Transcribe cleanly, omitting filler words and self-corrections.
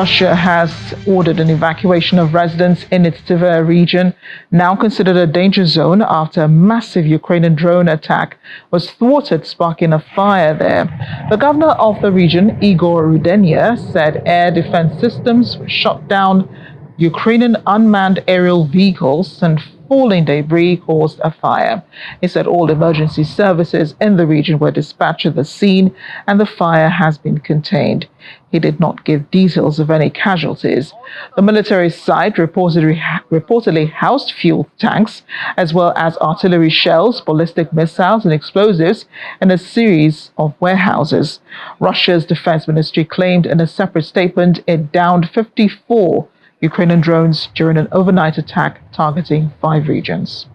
Russia has ordered an evacuation of residents in its Tver region, now considered a danger zone after a massive Ukrainian drone attack was thwarted, sparking a fire there. The governor of the region, Igor Rudenia, said air defense systems shot down Ukrainian unmanned aerial vehicles and falling debris caused a fire. He said all emergency services in the region were dispatched to the scene and the fire has been contained. He did not give details of any casualties. The military site reportedly housed fuel tanks as well as artillery shells, ballistic missiles and explosives in a series of warehouses. Russia's defense ministry claimed in a separate statement it downed 54 Ukrainian drones during an overnight attack targeting 5 regions.